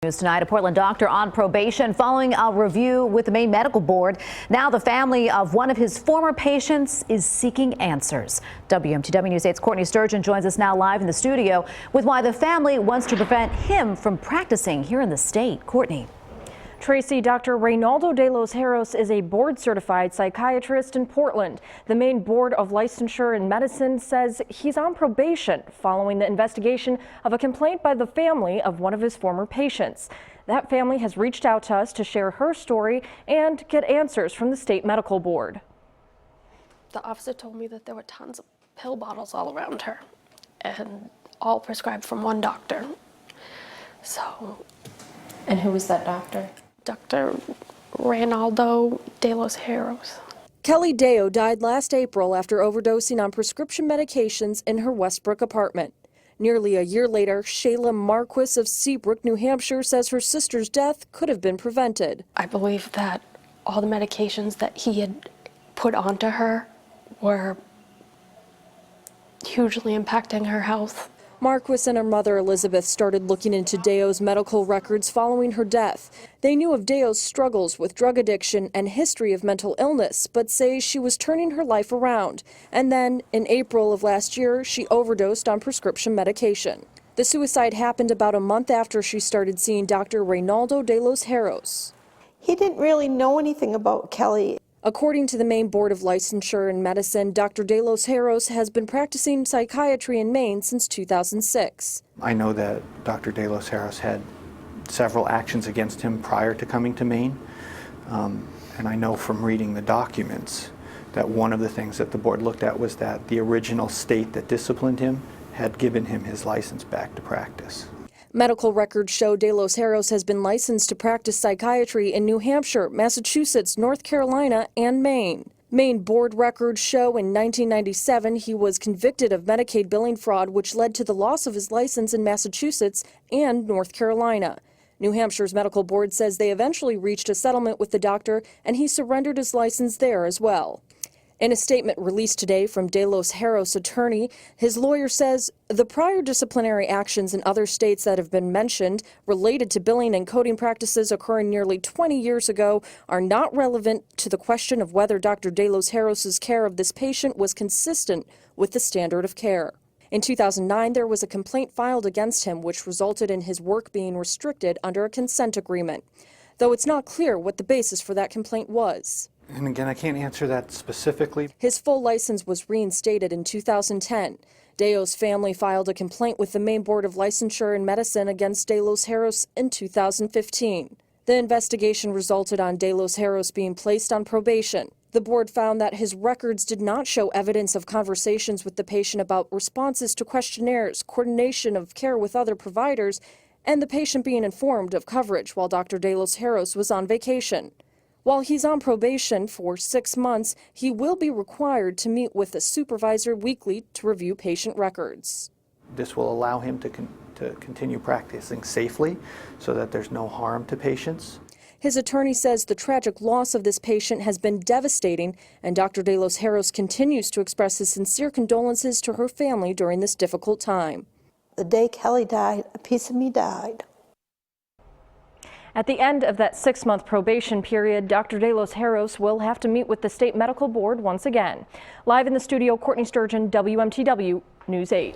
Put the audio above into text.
News tonight, a Portland doctor on probation following a review with the Maine Medical Board. Now the family of one of his former patients is seeking answers. WMTW News 8's Courtney Sturgeon joins us now live in the studio with why the family wants to prevent him from practicing here in the state. Courtney. Tracy, Dr. Reynaldo de los Heros is a board-certified psychiatrist in Portland. The Maine Board of Licensure in Medicine says he's on probation following the investigation of a complaint by the family of one of his former patients. That family has reached out to us to share her story and get answers from the state medical board. The officer told me that there were tons of pill bottles all around her and all prescribed from one doctor. And who was that doctor? Dr. Reynaldo de los Heros. Kelly Deo died last April after overdosing on prescription medications in her Westbrook apartment. Nearly a year later, Shayla Marquis of Seabrook, New Hampshire, says her sister's death could have been prevented. I believe that all the medications that he had put onto her were hugely impacting her health. Marquis and her mother Elizabeth started looking into Deo's medical records following her death. They knew of Deo's struggles with drug addiction and history of mental illness, but say she was turning her life around. And then, in April of last year, she overdosed on prescription medication. The suicide happened about a month after she started seeing Dr. Reynaldo de los Heros. He didn't really know anything about Kelly. According to the Maine Board of Licensure in Medicine, Dr. de los Heros has been practicing psychiatry in Maine since 2006. I know that Dr. de los Heros had several actions against him prior to coming to Maine, and I know from reading the documents that one of the things that the board looked at was that the original state that disciplined him had given him his license back to practice. Medical records show de los Heros has been licensed to practice psychiatry in New Hampshire, Massachusetts, North Carolina, and Maine. Maine board records show in 1997 he was convicted of Medicaid billing fraud, which led to the loss of his license in Massachusetts and North Carolina. New Hampshire's medical board says they eventually reached a settlement with the doctor, and he surrendered his license there as well. In a statement released today from de los Heros' attorney, his lawyer says the prior disciplinary actions in other states that have been mentioned related to billing and coding practices occurring nearly 20 years ago are not relevant to the question of whether Dr. de los Heros' care of this patient was consistent with the standard of care. In 2009, there was a complaint filed against him which resulted in his work being restricted under a consent agreement, though it's not clear what the basis for that complaint was. And again, I can't answer that specifically. His full license was reinstated in 2010. Deo's family filed a complaint with the Maine Board of Licensure in Medicine against de los Heros in 2015. The investigation resulted on de los Heros being placed on probation. The board found that his records did not show evidence of conversations with the patient about responses to questionnaires, coordination of care with other providers, and the patient being informed of coverage while Dr. de los Heros was on vacation. While he's on probation for 6 months, he will be required to meet with a supervisor weekly to review patient records. This will allow him to continue practicing safely so that there's no harm to patients. His attorney says the tragic loss of this patient has been devastating, and Dr. de los Heros continues to express his sincere condolences to her family during this difficult time. The day Kelly died, a piece of me died. At the end of that 6-month probation period, Dr. de los Heros will have to meet with the state medical board once again. Live in the studio, Courtney Sturgeon, WMTW News 8.